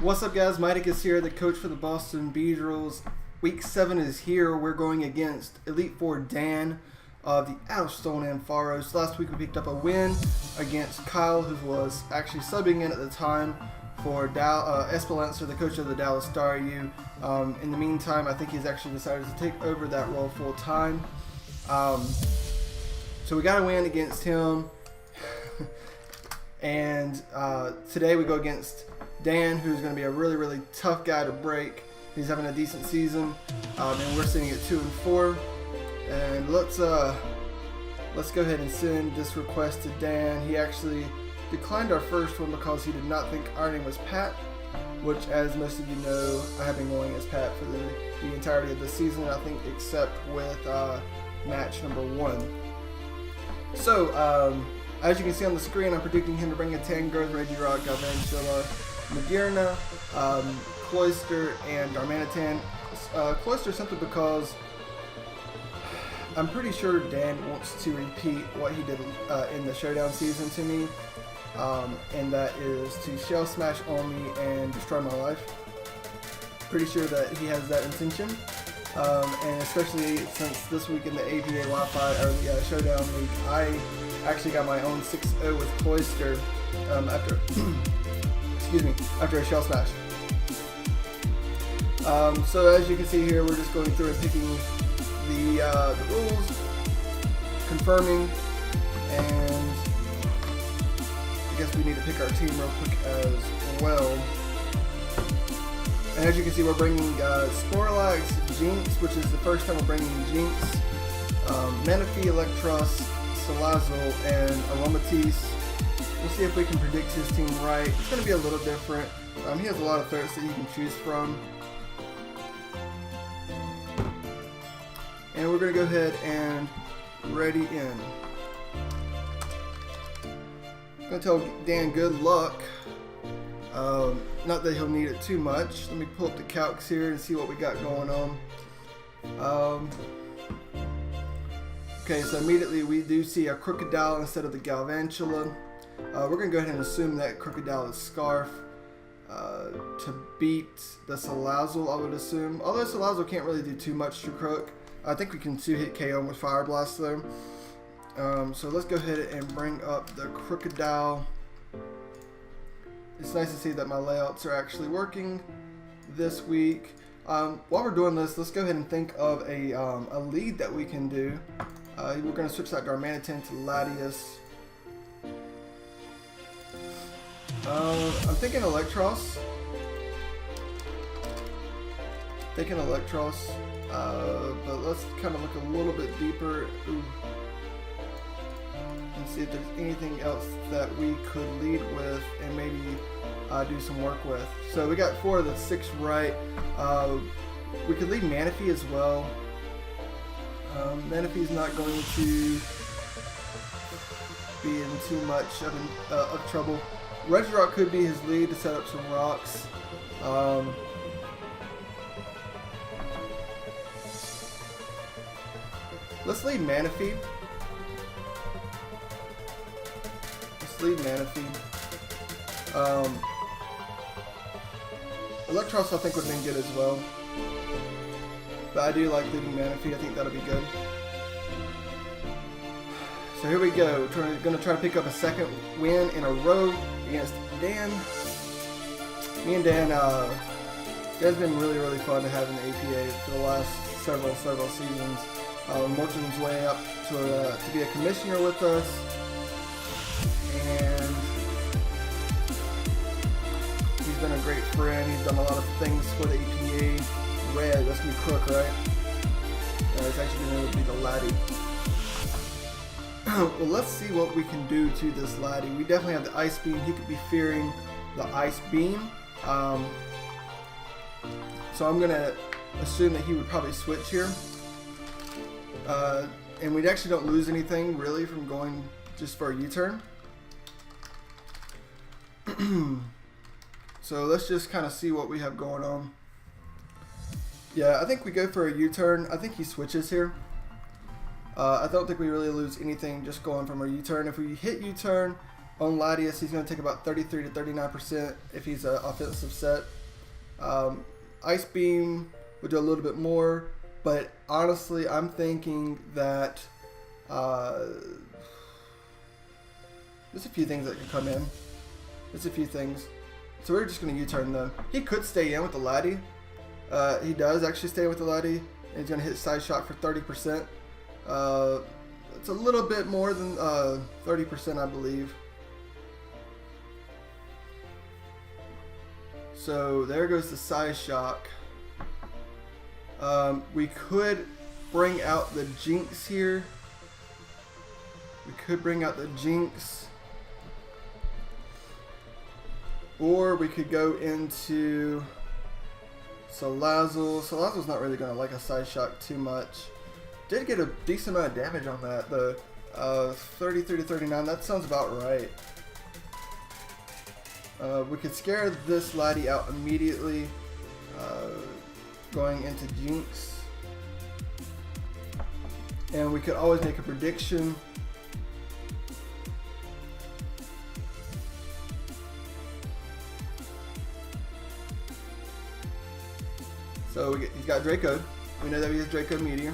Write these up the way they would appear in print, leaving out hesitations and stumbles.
What's up, guys? Miticus here, the coach for the Boston Beedrills. Week 7 is here. We're going against Elite Four Dan of the Addlestone Ampharos. Last week we picked up a win against Kyle, who was actually subbing in at the time for Esperancer, the coach of the Dallas Star U. In the meantime, I think he's actually decided to take over that role full time. So we got a win against him. And today we go against Dan, who's going to be a really, really tough guy to break. He's having a decent season, and we're sitting at 2-4. And let's go ahead and send this request to Dan. He actually declined our first one because he did not think our name was Pat, which, as most of you know, I have been going as Pat for the entirety of the season, I think, except with match number 1. So, as you can see on the screen, I'm predicting him to bring a Tangrowth, Regirock, Galvantula, Magearna, Cloyster, and Darmanitan. Cloyster simply because I'm pretty sure Dan wants to repeat what he did in the Showdown season to me, and that is to Shell Smash on me and destroy my life. Pretty sure that he has that intention, and especially since this week in the APA Wi-Fi or the Showdown League, I actually got my own 6-0 with Cloyster after after a Shell Smash. So as you can see here, we're just going through and picking the rules, confirming, and I guess we need to pick our team real quick as well. And as you can see, we're bringing Snorlax, Jinx, which is the first time we're bringing Jinx, Manaphy, Electros, Salazzle, and Aromatisse. We'll see if we can predict his team right. It's going to be a little different. He has a lot of threats that he can choose from. And we're going to go ahead and ready in. I'm going to tell Dan good luck. Not that he'll need it too much. Let me pull up the calcs here and see what we got going on. Okay, so immediately we do see a Crocodile instead of the Galvantula. We're going to go ahead and assume that Crocodile is Scarf to beat the Salazzle, I would assume. Although Salazzle can't really do too much to Croc. I think we can 2-hit KO him with Fire Blast though. So let's go ahead and bring up the Crocodile. It's nice to see that my layouts are actually working this week. While we're doing this, let's go ahead and think of a lead that we can do. We're going to switch that Darmanitan to Latias. I'm thinking Electros. But let's kind of look a little bit deeper. And see if there's anything else that we could lead with and maybe do some work with. So we got 4 of the 6 right. We could lead Manaphy as well. Manaphy's not going to be in too much of trouble. Regirock could be his lead to set up some rocks. Let's lead Manaphy. Electros I think would have been good as well. But I do like leading Manaphy. I think that'll be good. So here we go. We're going to try to pick up a second win in a row against Dan. Me and Dan, it's been really, really fun to have in the APA for the last several seasons. Working his way up to be a commissioner with us. And he's been a great friend. He's done a lot of things for the APA. Red, that's going to be Crook, right? It's actually going to be the Laddie. Well, let's see what we can do to this Laddie. We definitely have the Ice Beam. He could be fearing the Ice Beam. So I'm going to assume that he would probably switch here. And we actually don't lose anything, really, from going just for a U-turn. So let's just kind of see what we have going on. Yeah, I think we go for a U-turn. I think he switches here. I don't think we really lose anything just going from a U-turn. If we hit U-turn, On Latias, he's going to take about 33 to 39% if he's an offensive set. Ice Beam would do a little bit more, but honestly, I'm thinking that there's a few things that could come in. There's a few things. So we're just going to U-turn though. He could stay in with the Laddie. He does actually stay with the Laddie. And he's going to hit side shot for 30%. It's a little bit more than 30%, I believe. So there goes the side shock. We could bring out the Jinx here. We could bring out the Jinx. Or we could go into Salazzle. Salazzle's not really going to like a side shock too much. Did get a decent amount of damage on that. The 33 to 39, that sounds about right. We could scare this Laddie out immediately, going into Jinx. And we could always make a prediction. So he's got Draco. We know that he has Draco Meteor.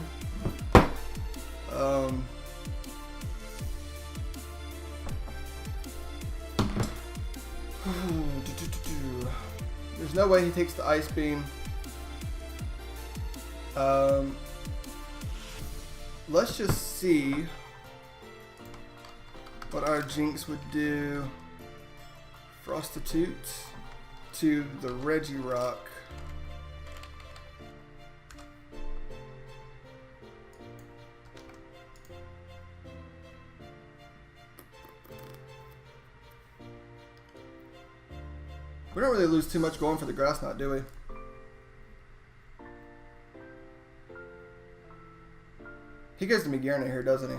There's no way he takes the Ice Beam. Let's just see what our Jinx would do. Prostitute to the Regirock. We don't really lose too much going for the Grass Knot, do we? He goes to Magearna here, doesn't he?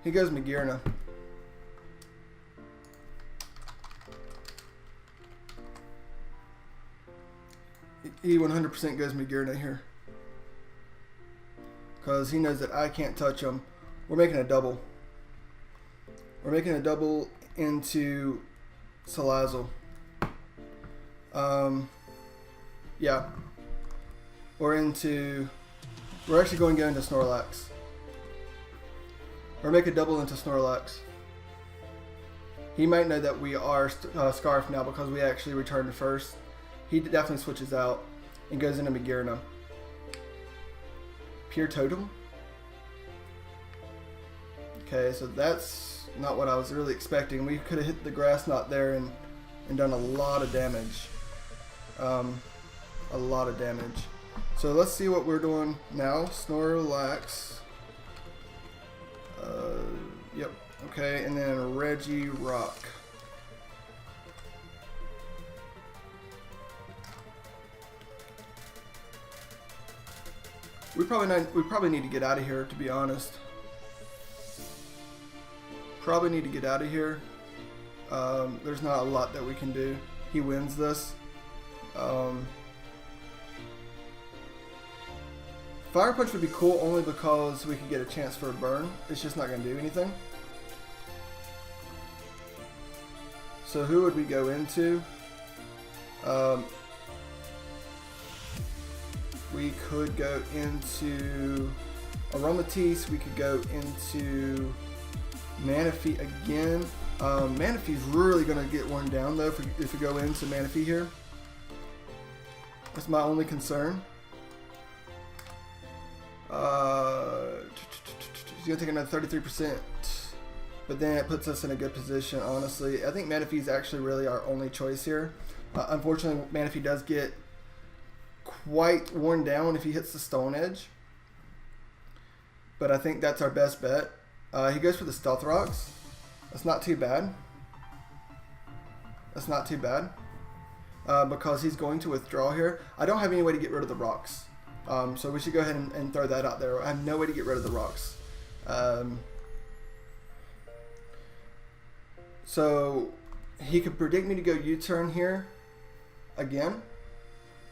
He goes Magearna. He 100% goes Magearna here. Because he knows that I can't touch him. We're making a double. We're making a double into Salazzle. Yeah. We're actually going to go into Snorlax. Or make a double into Snorlax. He might know that we are Scarf now because we actually returned first. He definitely switches out and goes into Magearna. Pure Totem. Okay, so that's not what I was really expecting. We could have hit the Grass Knot there and done a lot of damage. A lot of damage. So let's see what we're doing now. Snorlax. Yep. Okay, and then Regirock. We probably need to get out of here, to be honest. Probably need to get out of here. There's not a lot that we can do. He wins this. Fire Punch would be cool only because we could get a chance for a burn. It's just not going to do anything. So who would we go into? We could go into Aromatisse. We could go into Manaphy again. Manaphy's really going to get worn down though if we go into Manaphy here. That's my only concern. He's going to take another 33%, but then it puts us in a good position, honestly. I think Manaphy is actually really our only choice here. Unfortunately, Manaphy does get quite worn down if he hits the Stone Edge, but I think that's our best bet. He goes for the Stealth Rocks. That's not too bad. That's not too bad. Because he's going to withdraw here. I don't have any way to get rid of the rocks. So we should go ahead and throw that out there. I have no way to get rid of the rocks. So he could predict me to go U-turn here again.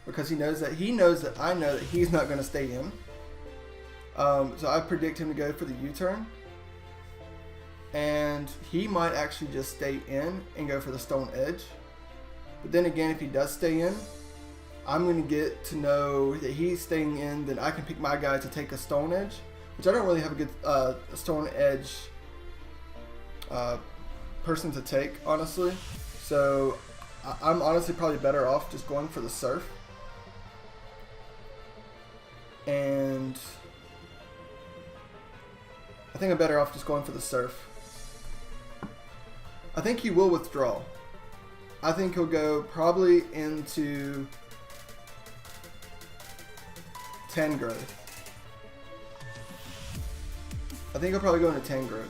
Because he knows that I know that he's not going to stay in. So I predict him to go for the U-turn. and he might actually just stay in and go for the Stone Edge. But then again, if he does stay in, I'm going to get to know that he's staying in, then I can pick my guy to take a Stone Edge, which I don't really have a good Stone Edge person to take, honestly. So I'm honestly probably better off just going for the Surf. And I think I'm better off just going for the Surf. I think he will withdraw. I think he'll go probably into Tangrowth. I think he'll probably go into Tangrowth.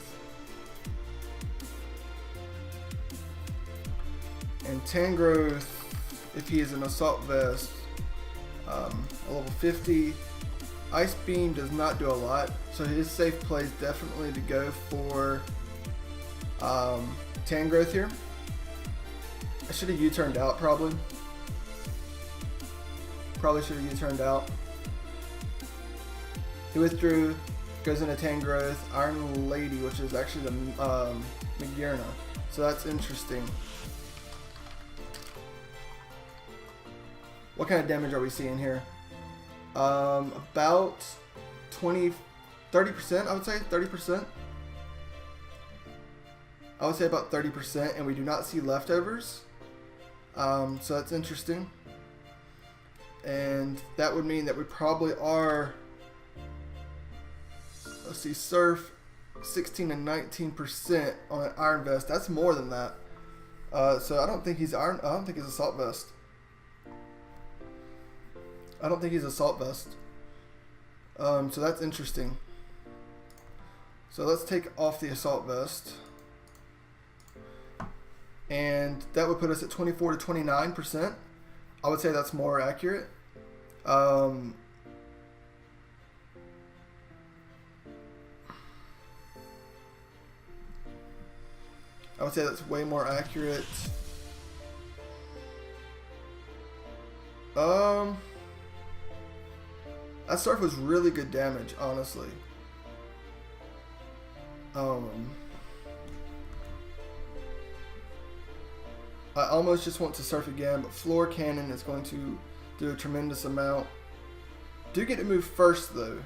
And Tangrowth, if he is an Assault Vest, a level 50, Ice Beam does not do a lot, so his safe play is definitely to go for Tangrowth here. I should have U-turned out probably. Probably should have U-turned out. He withdrew, goes into Tangrowth, Iron Lady, which is actually the Magearna. So that's interesting. What kind of damage are we seeing here? About 30%, I would say, 30%. I would say about 30%, and we do not see leftovers. So that's interesting. And that would mean that we probably are, let's see, Surf 16 and 19% on an Iron Vest. That's more than that. So I don't think he's Iron. I don't think he's Assault Vest. I don't think he's Assault Vest. So that's interesting. So let's take off the Assault Vest. And that would put us at 24 to 29%. I would say that's more accurate. I would say that's way more accurate. That Surf was really good damage, honestly. I almost just want to Surf again, but Floor Cannon is going to do a tremendous amount. Do get to move first, though.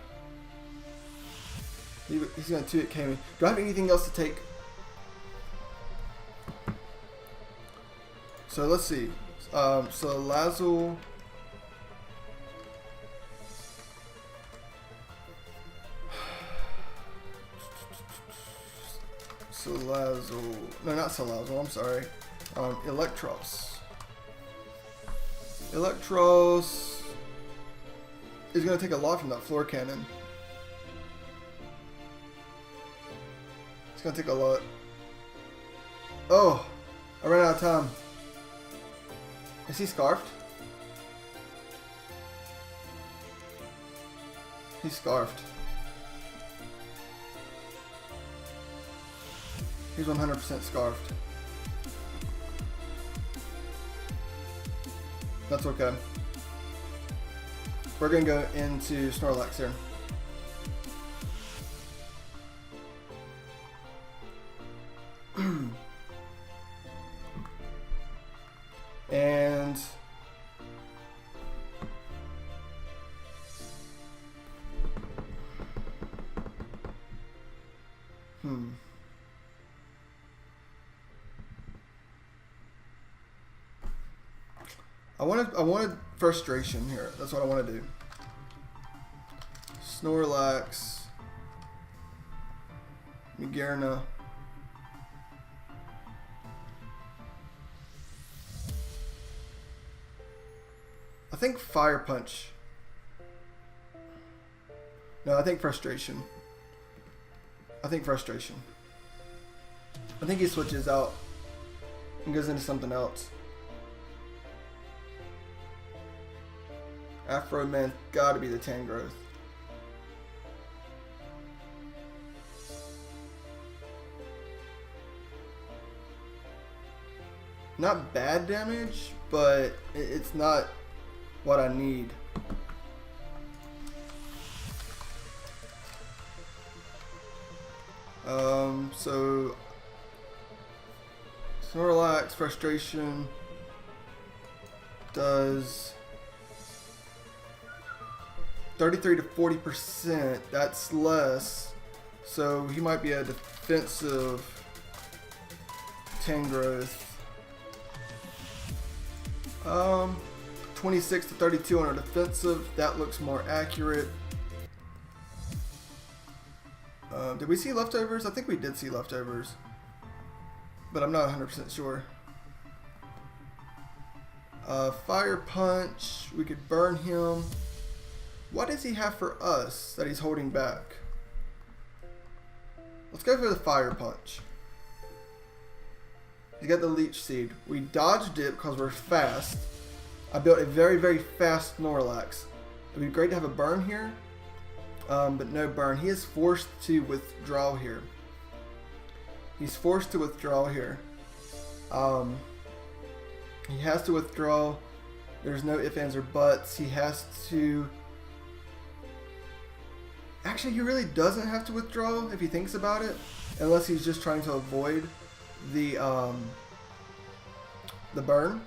He's going to 2-hit K me. Do I have anything else to take? So let's see. So Lazzle. Salazzle. No, not Salazzle. I'm sorry. Electros. Electros is going to take a lot from that Floor Cannon. It's going to take a lot. Oh, I ran out of time. Is he Scarfed? He's Scarfed. He's 100% Scarfed. That's okay. We're going to go into Snorlax here. And I wanted Frustration here. That's what I want to do. Snorlax, Magearna. I think Fire Punch. No, I think Frustration. I think Frustration. I think he switches out and goes into something else. Afro Man, gotta be the Tangrowth. Not bad damage, but it's not what I need. So Snorlax Frustration does 33 to 40%. That's less. So he might be a defensive Tangrowth. 26 to 32 on our defensive. That looks more accurate. Did we see leftovers? I think we did see leftovers, but I'm not 100% sure. Fire Punch. We could burn him. What does he have for us that he's holding back? Let's go for the Fire Punch. He's got the Leech Seed. We dodged it because we're fast. I built a very, very fast Snorlax. It'd be great to have a burn here, but no burn. He is forced to withdraw here. He's forced to withdraw here. He has to withdraw. There's no ifs, ands, or buts. He has to... Actually, he really doesn't have to withdraw if he thinks about it, unless he's just trying to avoid the burn,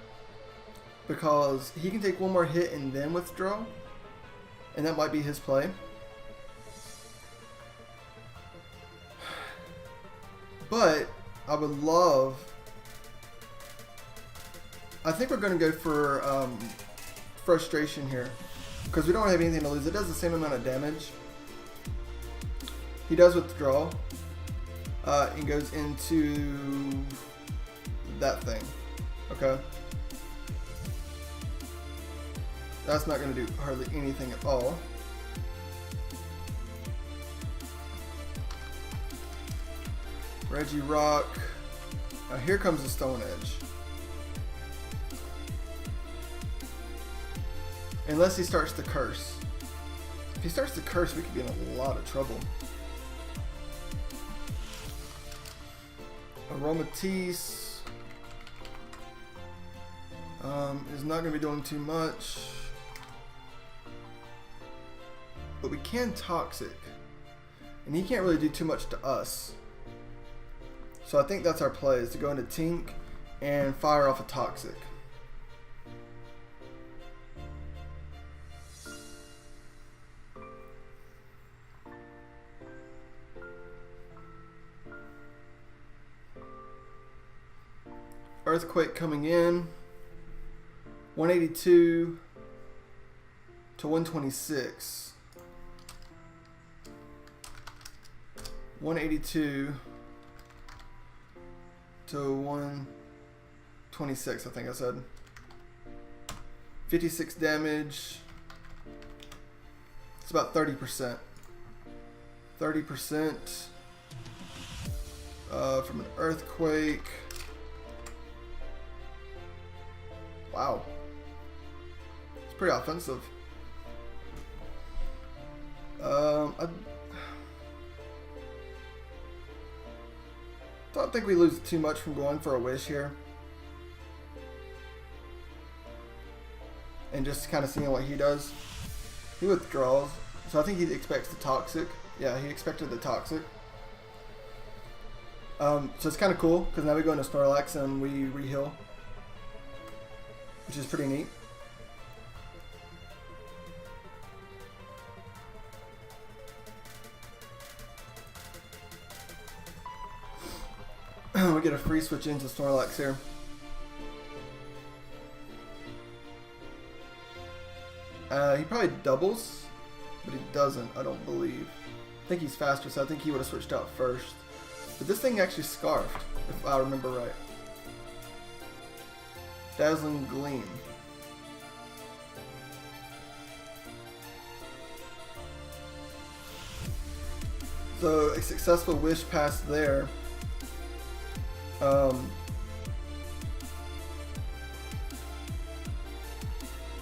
because he can take one more hit and then withdraw, and that might be his play. But I would love... I think we're going to go for Frustration here, because we don't have anything to lose. It does the same amount of damage. He does withdraw and goes into that thing. Okay. That's not going to do hardly anything at all. Regirock. Now here comes the Stone Edge. Unless he starts to curse. If he starts to curse, we could be in a lot of trouble. Aromatisse is not going to be doing too much, but we can Toxic, and he can't really do too much to us. So I think that's our play, is to go into Tink and fire off a Toxic. Earthquake coming in, 182 to 126. 182 to 126, I think I said. 56 damage. It's about 30%. 30% from an earthquake. Wow. It's pretty offensive. I don't think we lose too much from going for a wish here. And just kind of seeing what he does. He withdraws. So I think he expects the Toxic. Yeah, he expected the Toxic. So it's kind of cool, because now we go into Snorlax and we re-heal, which is pretty neat. We get a free switch into Snorlax here. He probably doubles, but he doesn't, I don't believe. I think he's faster, so I think he would have switched out first. But this thing actually Scarfed, if I remember right. Dazzling Gleam. So a successful wish pass there.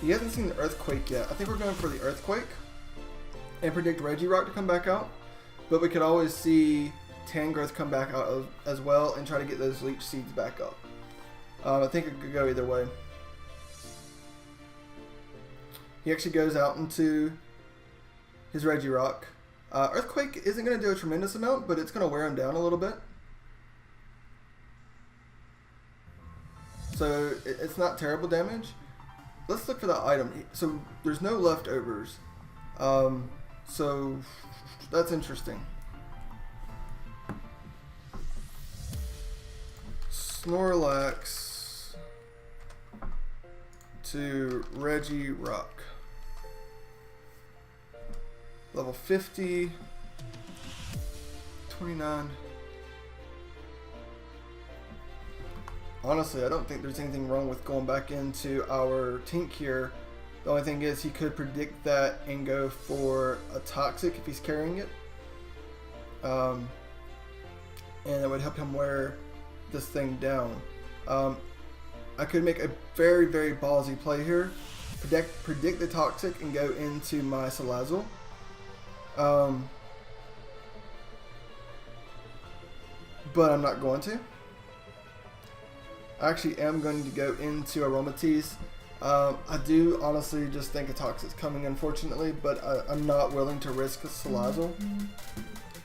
He hasn't seen the Earthquake yet. I think we're going for the Earthquake and predict Regirock to come back out, but we could always see Tangrowth come back out as well and try to get those Leech Seeds back up. I think it could go either way. He actually goes out into his Regirock. Earthquake isn't going to do a tremendous amount, but it's going to wear him down a little bit. So it's not terrible damage. Let's look for the item. So there's no leftovers. So that's interesting. Snorlax to Regirock. Level 50. 29. Honestly, I don't think there's anything wrong with going back into our Tink here. The only thing is he could predict that and go for a Toxic if he's carrying it. And it would help him wear this thing down. I could make a very, very ballsy play here. Predict the Toxic and go into my Salazzle. But I'm not going to. I actually am going to go into Aromatisse. I do honestly just think a Toxic's coming, unfortunately, but I'm not willing to risk a Salazzle.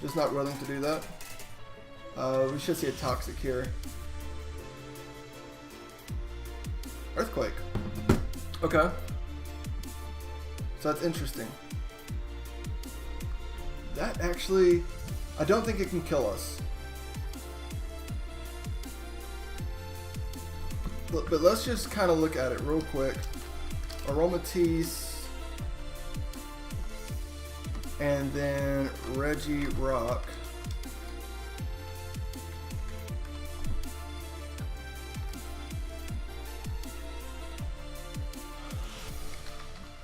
Just not willing to do that. We should see a Toxic here. Earthquake. Okay. So that's interesting. That actually, I don't think it can kill us. But let's just kind of look at it real quick. Aromatisse. And then Regirock.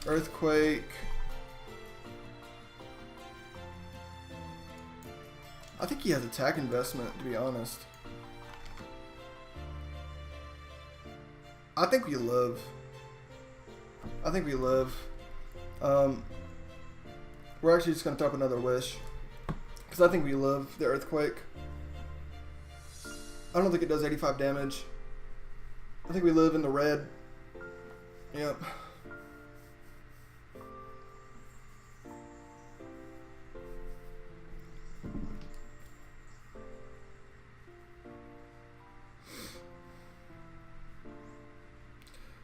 Earthquake. I think he has attack investment, to be honest. I think we live. I think we live. We're actually just going to throw up another wish. Because I think we live the Earthquake. I don't think it does 85 damage. I think we live in the red. Yep.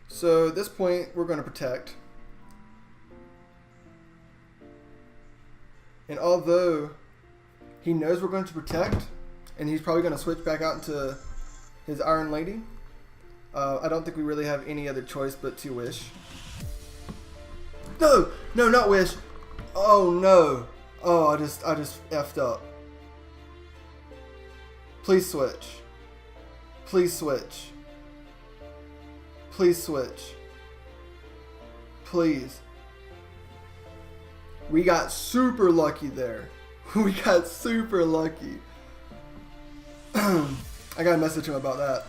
So at this point, we're going to protect. And although he knows we're going to protect, and he's probably going to switch back out into his Iron Lady, I don't think we really have any other choice but to wish. No! No, not wish! Oh no! Oh, I just effed up. Please switch. Please switch. Please switch. Please. We got super lucky there. We got super lucky. I gotta message him about that.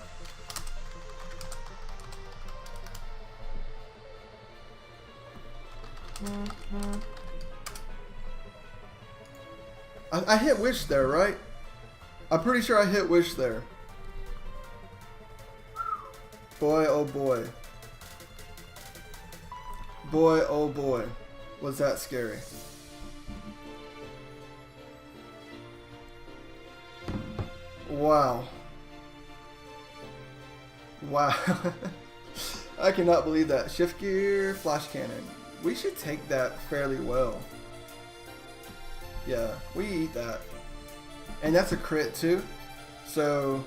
I hit wish there, right? I'm pretty sure I hit wish there. Boy, oh boy. Boy, oh boy. Was that scary. Wow. Wow. I cannot believe that. Shift gear, flash cannon. We should take that fairly well. Yeah, we eat that. And that's a crit too. So,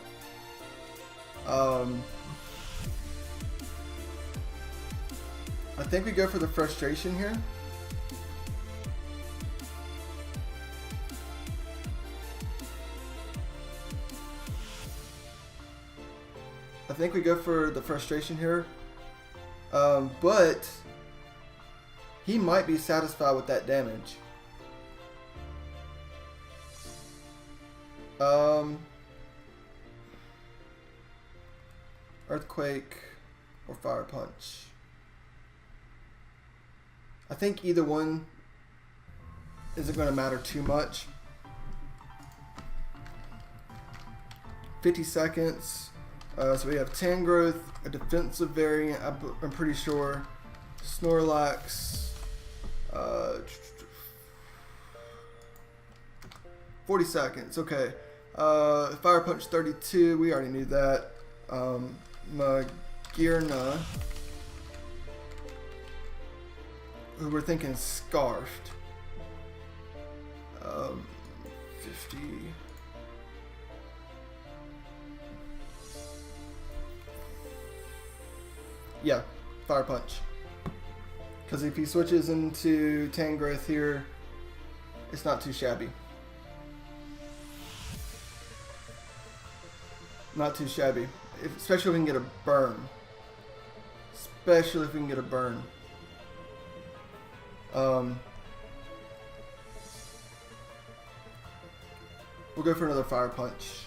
I think we go for the frustration here. I think we go for the frustration here. But he might be satisfied with that damage. Earthquake or Fire Punch. I think either one isn't going to matter too much. 50 seconds. So we have Tangrowth, a defensive variant, I'm pretty sure. Snorlax. 40 seconds. Okay. Fire Punch 32. We already knew that. Magirna. Who we're thinking Scarfed. 50. Yeah, Fire Punch. Because if he switches into Tangrowth here, it's not too shabby. Not too shabby. Especially if we can get a burn. Especially if we can get a burn. We'll go for another Fire Punch.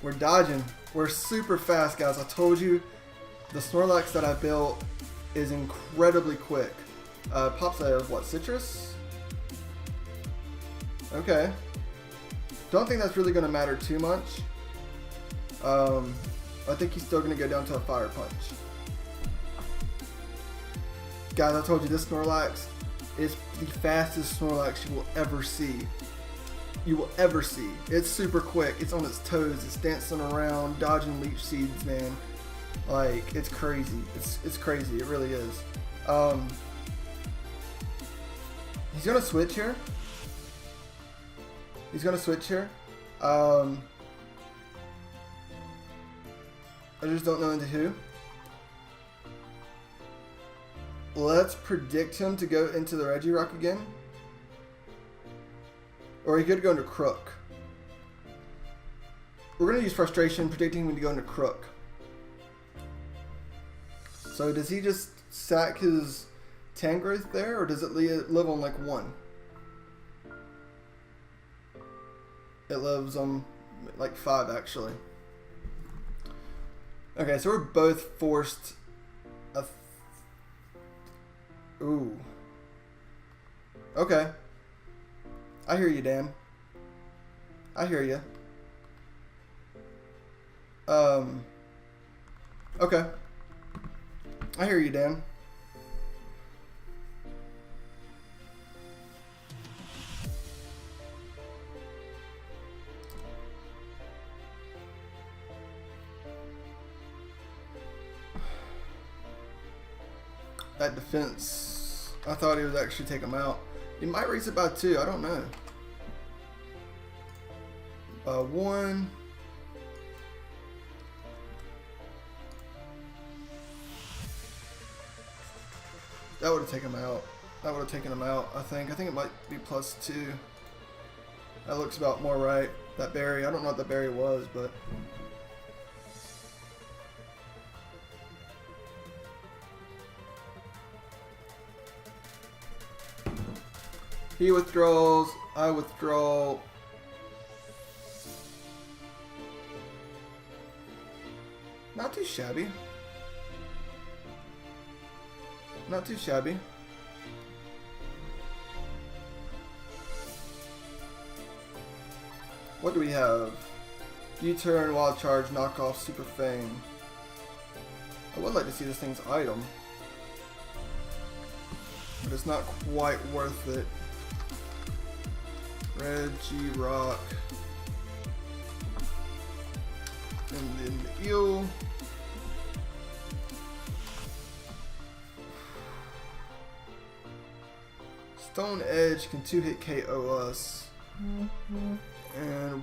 We're dodging. We're super fast, guys. I told you, the Snorlax that I built is incredibly quick. Pops out of what, citrus? Okay. Don't think that's really going to matter too much. I think he's still going to go down to a Fire Punch. Guys, I told you this Snorlax is the fastest Snorlax you will ever see. You will ever see. It's super quick. It's on its toes. It's dancing around, dodging leech seeds, man. Like, it's crazy. It's crazy. It really is. He's gonna switch here. He's gonna switch here. I just don't know into who. Let's predict him to go into the Regirock again. Or he could go into Crook. We're going to use Frustration, predicting him to go into Crook. So does he just sack his Tangrowth there, or does it live on like 1? It lives on like 5 actually. Okay, so we're both forced a... Ooh. Okay. I hear you, Dan. I hear you. Okay. I hear you, Dan. That defense, I thought he would actually take him out. He might raise it by 2, I don't know. 1. That would have taken him out. That would have taken him out, I think. I think it might be +2. That looks about more right. That berry, I don't know what the berry was, but... He withdraws, I withdraw. Not too shabby. Not too shabby. What do we have? U-turn, wild charge, knockoff, super fang. I would like to see this thing's item, but it's not quite worth it. Regirock. And then the eel. Stone Edge can 2-hit KO us. And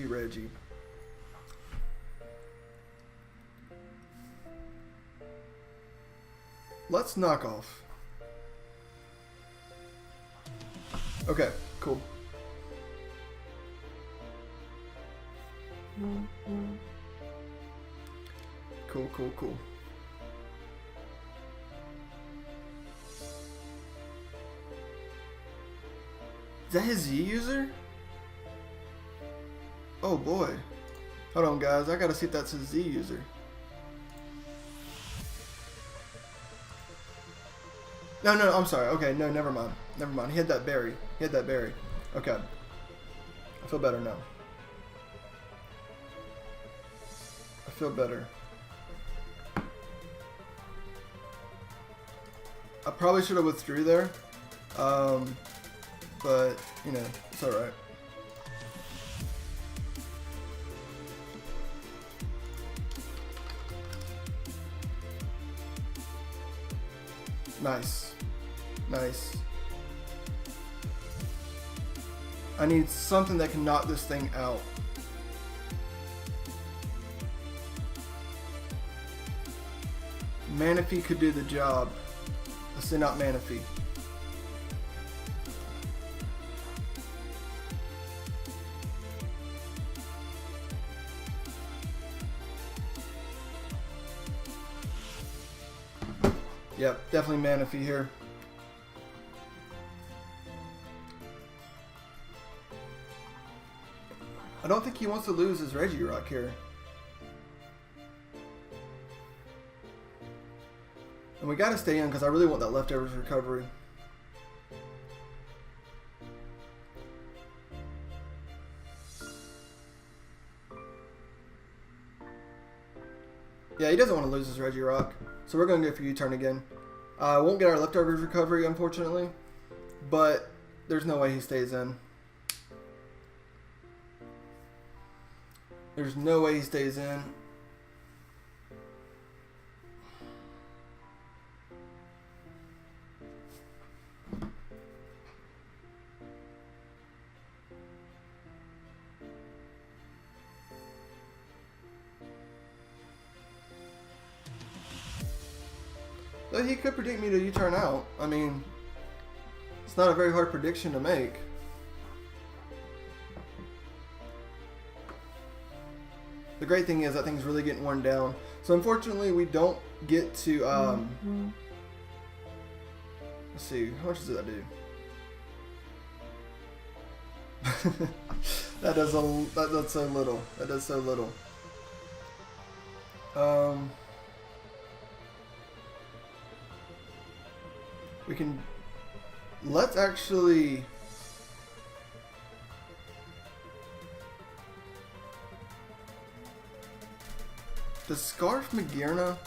Reggie. Let's knock off. Okay, cool. Cool. Is that his Z user? Oh boy. Hold on guys, I gotta see if that's his Z user. No, I'm sorry. Okay, no, never mind. Never mind. He had that berry. Okay. I feel better now. I feel better. I probably should have withdrew there. But, you know, it's alright. Nice. Nice. I need something that can knock this thing out. Manaphy could do the job. Let's send out Manaphy. Yep, definitely Manaphy here. I don't think he wants to lose his Regirock here. And we gotta stay in because I really want that leftovers recovery. Yeah, he doesn't want to lose his Regirock. So we're going to go for U-turn again. Won't get our leftovers recovery, unfortunately. But there's no way he stays in. There's no way he stays in. Though he could predict me to U-turn out. I mean, it's not a very hard prediction to make. The great thing is that thing's really getting worn down. So unfortunately, we don't get to. Let's see, how much does that do? That does so little. That does so little. We can. Let's actually. Does Scarf Magearna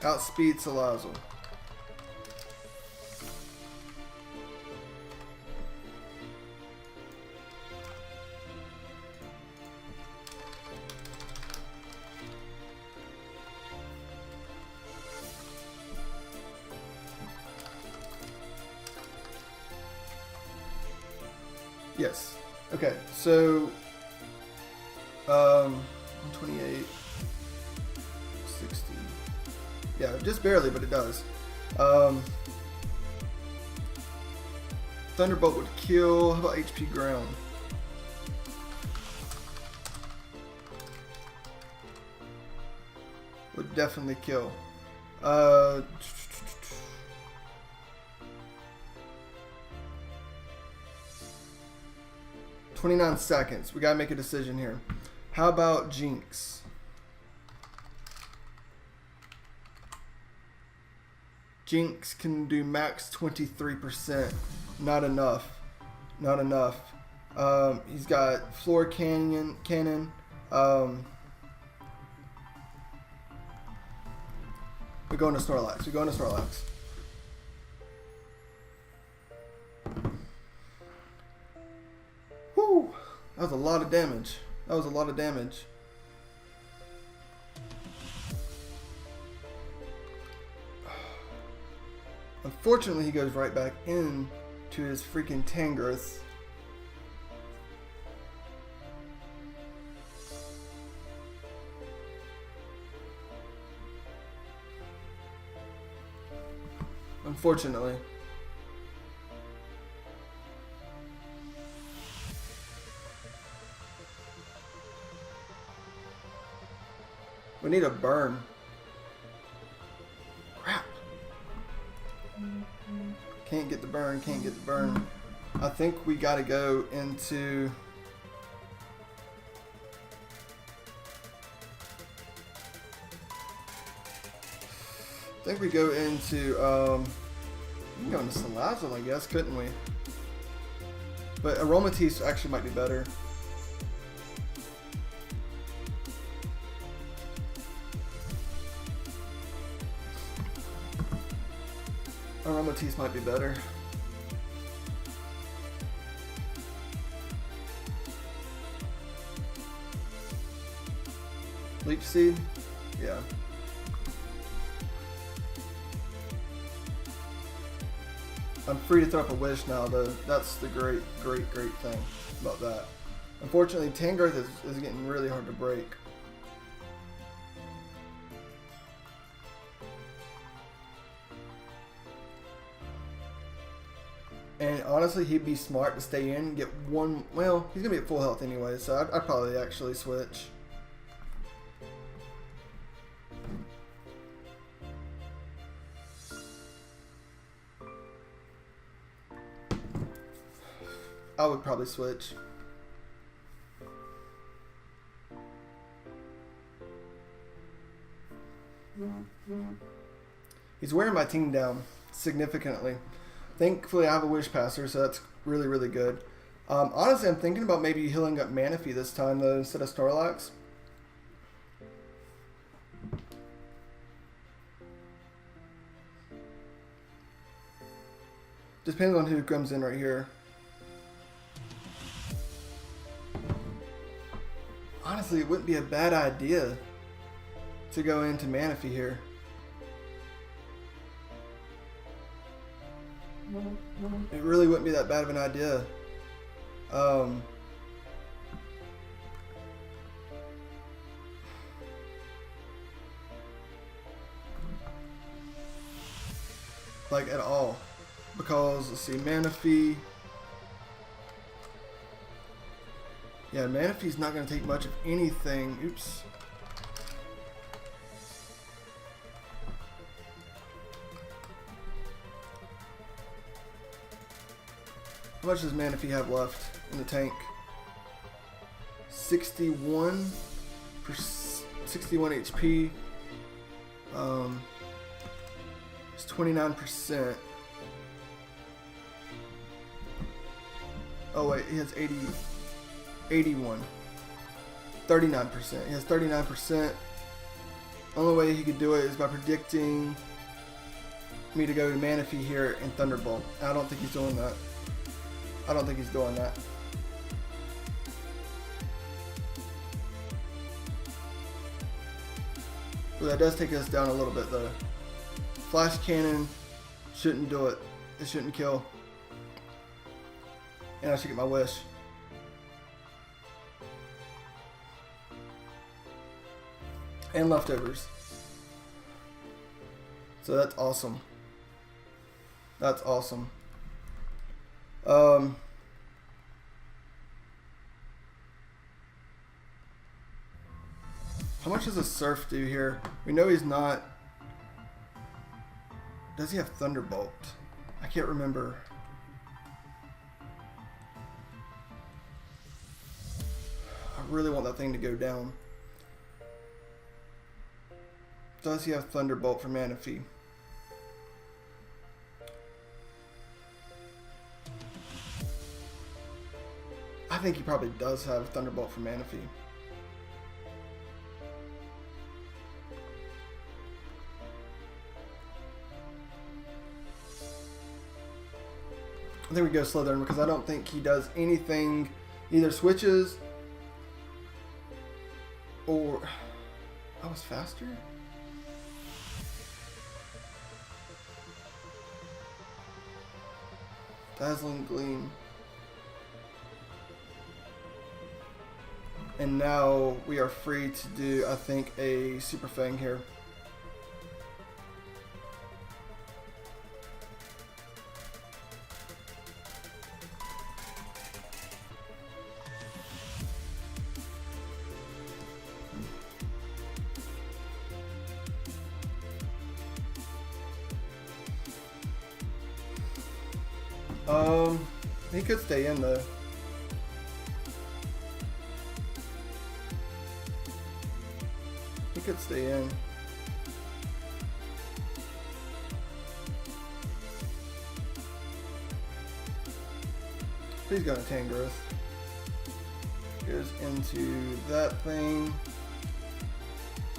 outspeed Salazzle? Yes. Okay, so 128, 60. Yeah, just barely, but it does. Thunderbolt would kill. How about HP ground? Would definitely kill. 29 seconds. We gotta make a decision here. How about Jinx? Jinx can do max 23%. Not enough. Not enough. He's got Floor Cannon. We go into Snorlax. We go into Snorlax. Woo! That was a lot of damage. That was a lot of damage. Unfortunately, he goes right back in to his freaking Tangrowth. Unfortunately. We need a burn. Crap. Can't get the burn, can't get the burn. I think we got to go into... I think we go into... we can go into Salazzle, I guess, couldn't we? But Aromatisse actually might be better. Aromatisse might be better. Leech Seed? Yeah. I'm free to throw up a wish now, though. That's the great thing about that. Unfortunately, Tangrowth is getting really hard to break. And honestly, he'd be smart to stay in, get one... Well, he's going to be at full health anyway, so I'd probably actually switch. I would probably switch. He's wearing my team down significantly. Thankfully, I have a Wish Passer, so that's really good. Honestly, I'm thinking about maybe healing up Manaphy this time, though, instead of Snorlax. Depends on who comes in right here. Honestly, it wouldn't be a bad idea to go into Manaphy here. It really wouldn't be that bad of an idea. Like at all. Because, let's see, Manaphy. Yeah, Manaphy's not going to take much of anything. Oops. How much does Manaphy have left in the tank? 61 HP. It's 29%. Oh wait, he has 81. 39%. He has 39%. Only way he could do it is by predicting me to go to Manaphy here and Thunderbolt. I don't think he's doing that. I don't think he's doing that. Well, that does take us down a little bit though. Flash Cannon shouldn't do it. It shouldn't kill. And I should get my wish. And leftovers. So that's awesome. That's awesome. How much does a Surf do here? We know he's not... Does he have Thunderbolt? I can't remember. I really want that thing to go down. Does he have Thunderbolt for Manaphy? I think he probably does have Thunderbolt for Manaphy. I think we go Slytherin because I don't think he does anything, either switches or... I was faster? Dazzling Gleam. And now we are free to do, I think, a Super Fang here. He could stay in though. He could stay in. Please go to Tangrowth. Goes into that thing.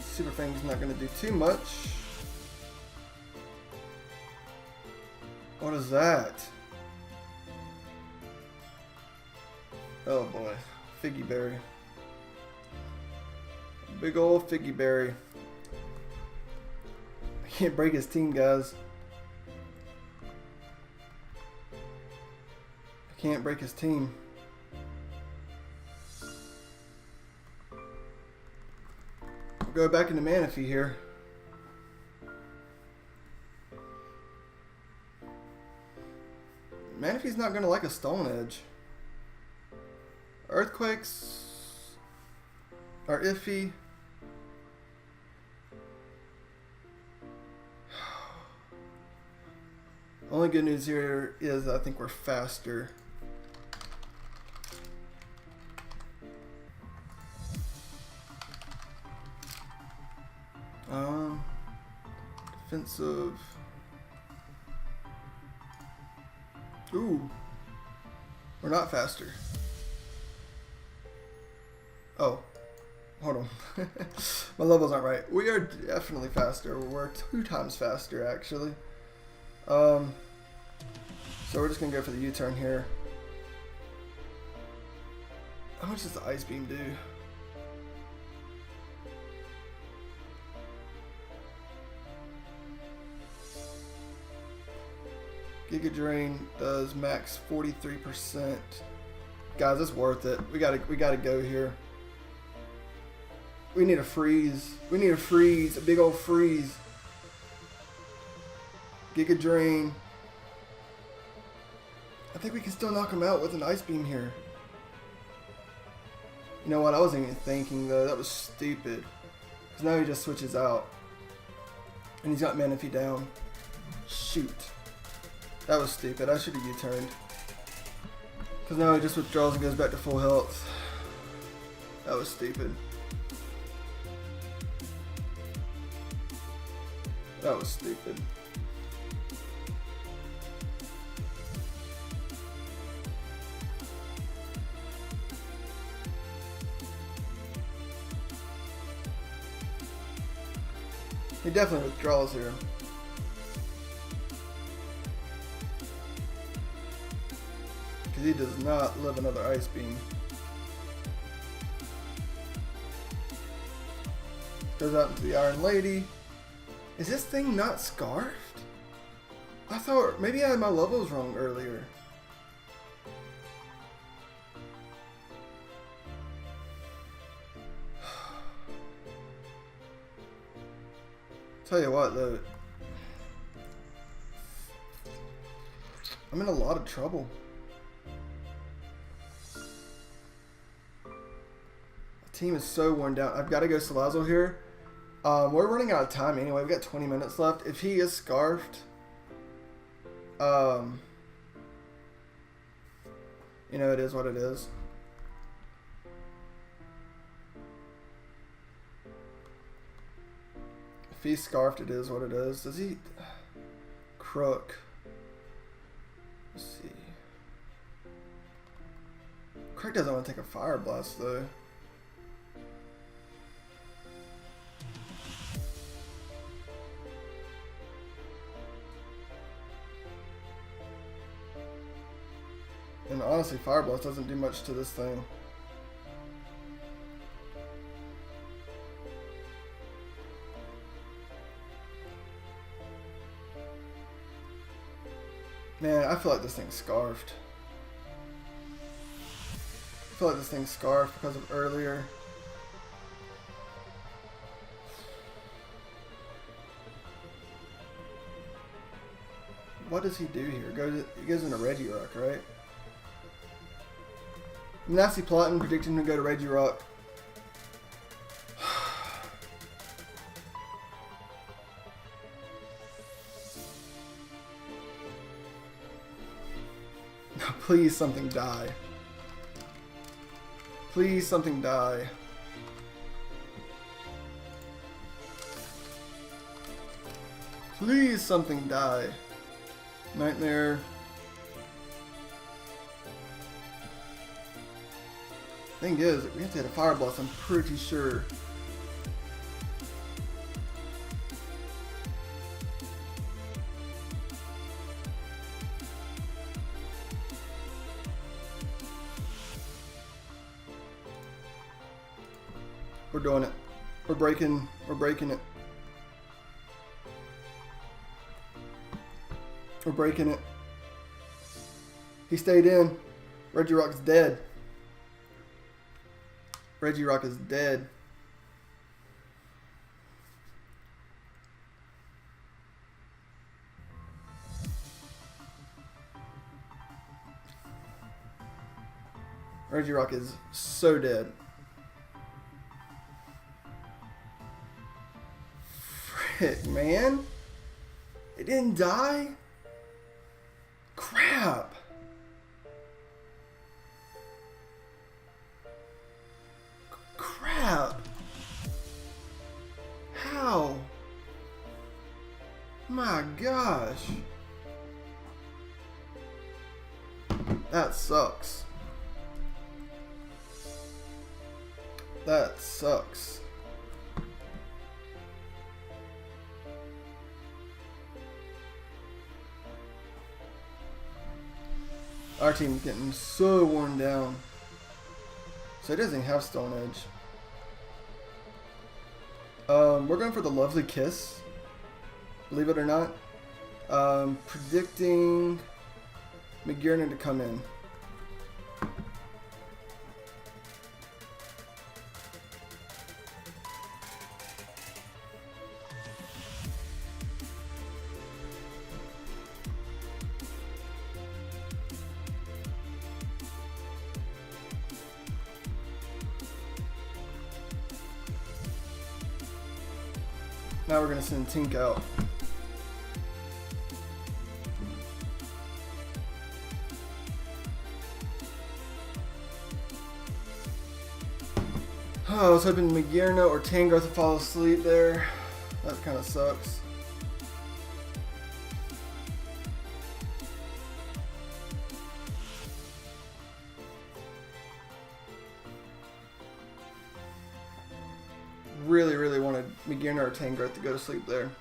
Super Fang's not going to do too much. What is that? Oh boy, Figgy Berry. Big old Figgy Berry. I can't break his team, guys. I can't break his team. We'll go back into Manaphy here. Manaphy's not going to like a Stone Edge. Earthquakes are iffy. Only good news here is I think we're faster. Defensive. Ooh. We're not faster. Oh. Hold on. My levels aren't right. We are definitely faster. We're 2 times faster, actually. So we're just going to go for the U-turn here. How much does the Ice Beam do? Giga Drain does max 43%. Guys, it's worth it. We gotta go here. We need a freeze. We need a freeze. A big old freeze. Giga Drain. I think we can still knock him out with an Ice Beam here. You know what? I wasn't even thinking though. That was stupid. Because now he just switches out. And he's got Manaphy down. Shoot. That was stupid. I should have U-turned. Because now he just withdraws and goes back to full health. That was stupid. That was stupid. He definitely withdraws here. Because he does not live another Ice Beam. Goes out into the Iron Lady. Is this thing not scarfed? I thought maybe I had my levels wrong earlier. Tell you what though, I'm in a lot of trouble. The team is so worn down. I've got to go Salazzle here. We're running out of time anyway. We've got 20 minutes left. If he is scarfed, you know, it is what it is. If he's scarfed, it is what it is. Does he? Crook. Let's see. Crook doesn't want to take a Fire Blast though. And honestly, Fire Blast doesn't do much to this thing. Man, I feel like this thing's scarfed. I feel like this thing's scarfed because of earlier. What does he do here? He goes into Regirock, right? Nasty plotting, predicting him to go to Regirock. Please something die. Please something die. Please something die. Nightmare. Thing is, we have to hit a fire blast, I'm pretty sure. We're doing it. We're breaking it. We're breaking it. He stayed in. Regirock's dead. Regirock is dead. Regirock is so dead. Frick, man. It didn't die? Crap. Crap. How? My gosh. That sucks. That sucks. Our team's getting so worn down. So it doesn't have Stone Edge. We're going for the Lovely Kiss. Believe it or not. Predicting McGiernan to come in. Now we're going to send Tink out. Oh, I was hoping McGierna or Tangrowth would fall asleep there. That kind of sucks. Really wanted McGierna or Tangrowth to go to sleep there.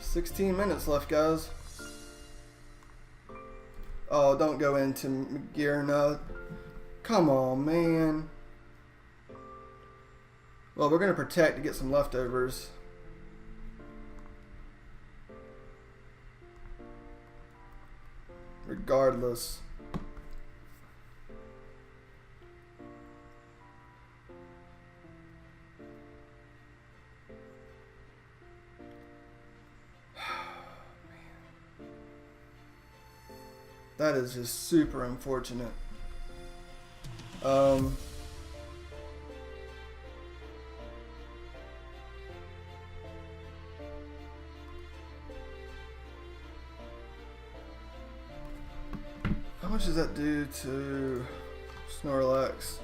$16 minutes left, guys. Oh, don't go into McGierna. Come on, man. Well, we're going to protect to get some leftovers. Regardless. That is just super unfortunate. How much does that do to Snorlax?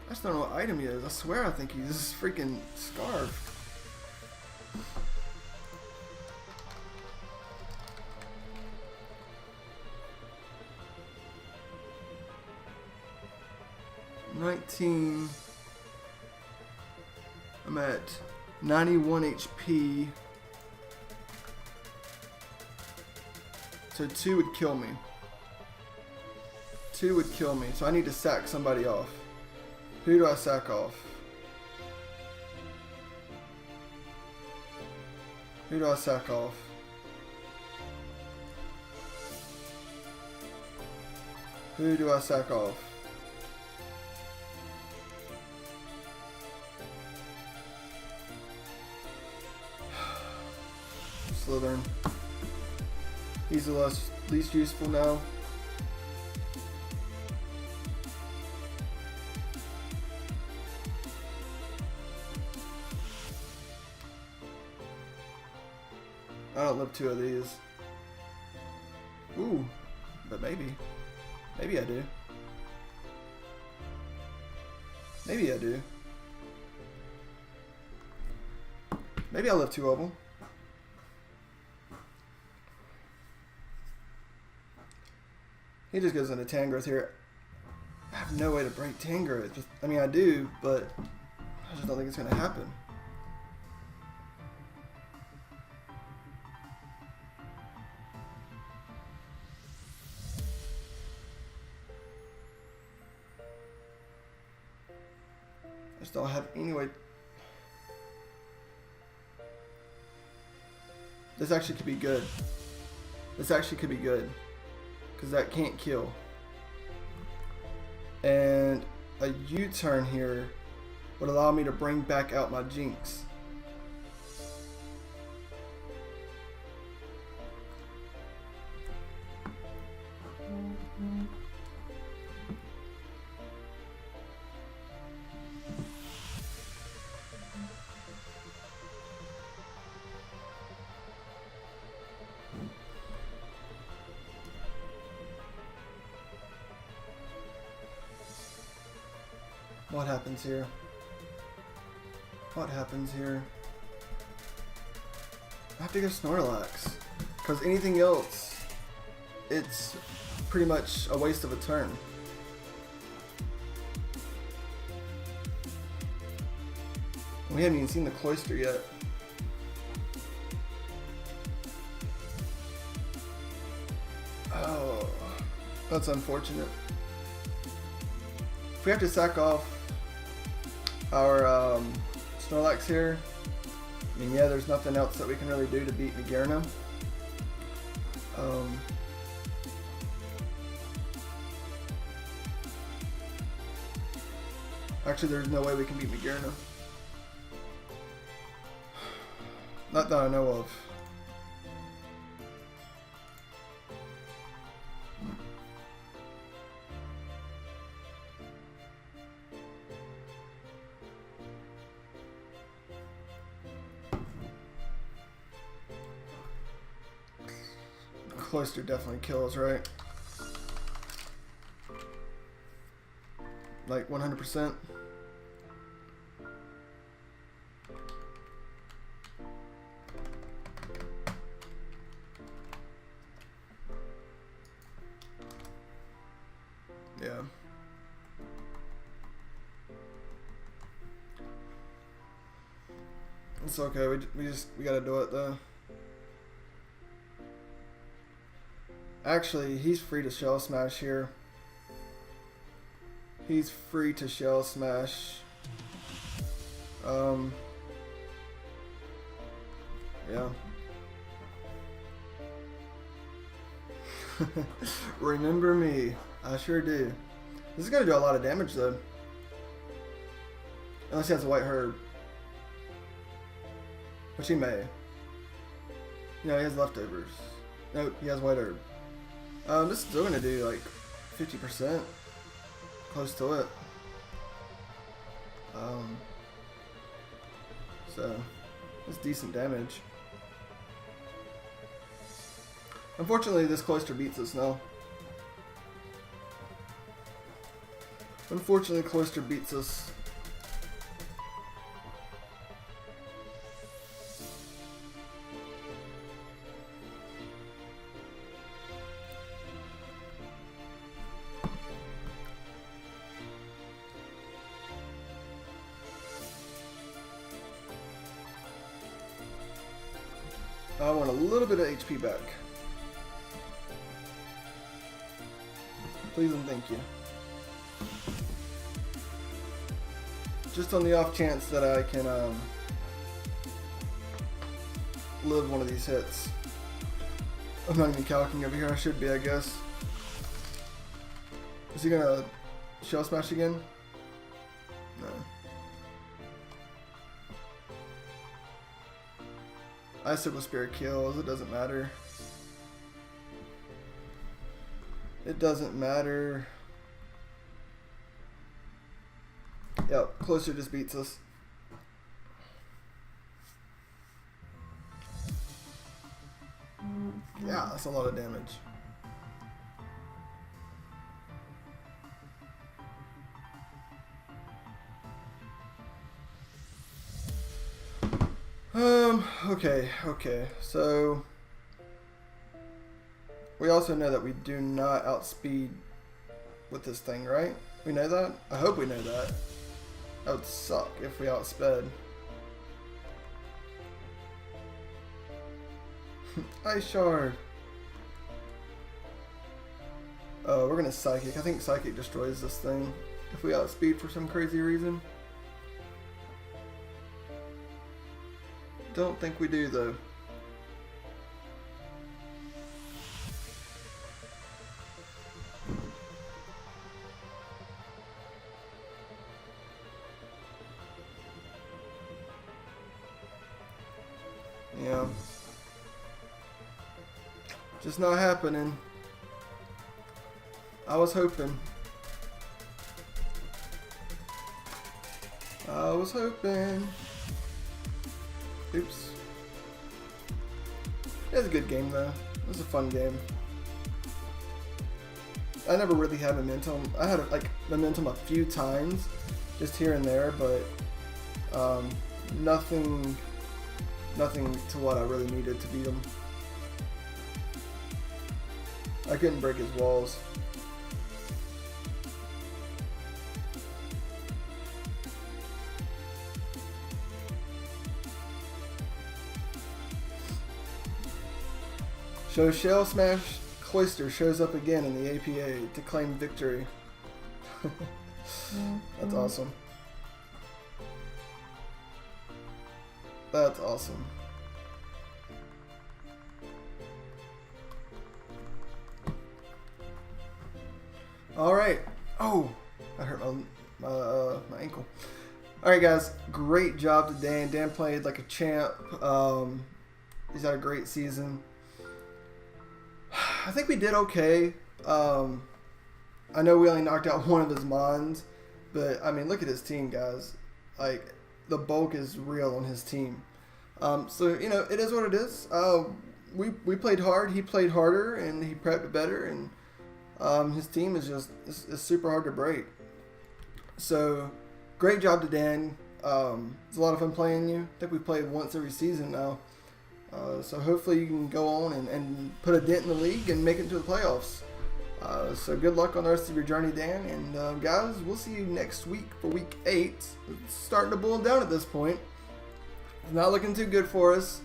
I just don't know what item he is. I swear I think he's this freaking Scarf. I'm at 91 HP. So 2 would kill me. 2 would kill me. So I need to sack somebody off. Who do I sack off? Who do I sack off? Who do I sack off? Slytherin. He's the least useful now. I don't live 2 of these. Ooh, but maybe. Maybe I do. Maybe I do. Maybe I'll live 2 of them. He just goes into Tangrowth here. I have no way to break Tangrowth. I mean, I do, but I just don't think it's going to happen. I just don't have any way. This actually could be good. This actually could be good. Because that can't kill. And a U-turn here would allow me to bring back out my Jinx. What happens here? What happens here? I have to go Snorlax. Because anything else, it's pretty much a waste of a turn. We haven't even seen the Cloyster yet. Oh, that's unfortunate. If we have to sack off our Snorlax here, I mean, yeah, there's nothing else that we can really do to beat Magearna. Actually, there's no way we can beat Magearna. Not that I know of. Cloyster definitely kills, right? Like 100%. Yeah. It's okay. We gotta do it though. Actually, he's free to Shell Smash here. He's free to Shell Smash. Yeah. Remember me. I sure do. This is gonna do a lot of damage though. Unless he has a white herb. Which he may. No, he has leftovers. Nope, he has white herb. This is still gonna do like 50%. Close to it. So that's decent damage. Unfortunately, this Cloyster beats us now. Unfortunately, Cloyster beats us. I want a little bit of HP back. Please and thank you. Just on the off chance that I can live one of these hits. I'm not even calculating over here. I should be, I guess. Is he gonna Shell Smash again? No. Icicle Spirit kills, it doesn't matter. It doesn't matter. Yep, Cloister just beats us. Yeah, that's a lot of damage. Okay, so we also know that we do not outspeed with this thing, right? We know that? I hope we know that. That would suck if we outsped. Ice Shard. Oh, we're gonna Psychic. I think Psychic destroys this thing if we outspeed for some crazy reason. Don't think we do though. Yeah. Just not happening. I was hoping. Oops. It was a good game though. It was a fun game. I never really had momentum. I had like momentum a few times, just here and there, but nothing to what I really needed to beat him. I couldn't break his walls. So Shell Smash Cloister shows up again in the APA to claim victory. That's awesome. That's awesome. All right. Oh, I hurt my ankle. All right, guys. Great job to Dan. Dan played like a champ. He's had a great season. I think we did okay. I know we only knocked out one of his mons, but I mean, look at his team, guys. Like, the bulk is real on his team. So, you know, it is what it is. We played hard. He played harder, and he prepped better, and his team is just it's super hard to break. So, great job to Dan. It's a lot of fun playing you. I think we played once every season now. So hopefully you can go on and put a dent in the league and make it to the playoffs. So good luck on the rest of your journey, Dan. And guys, we'll see you next week for week 8. It's starting to boil down at this point. It's not looking too good for us,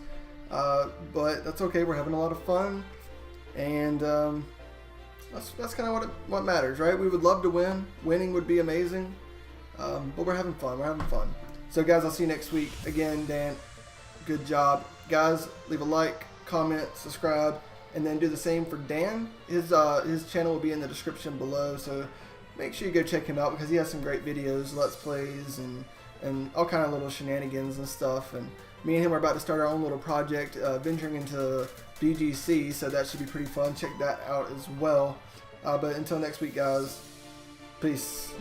but that's okay. We're having a lot of fun, and that's kind of what matters, right? We would love to win. Winning would be amazing, but we're having fun. We're having fun. So guys, I'll see you next week. Again, Dan, good job. Guys, leave a like, comment, subscribe, and then do the same for Dan. His channel will be in the description below, so make sure you go check him out because he has some great videos, let's plays, and all kind of little shenanigans and stuff. And me and him are about to start our own little project, venturing into BGC, so that should be pretty fun. Check that out as well. But until next week, guys, peace.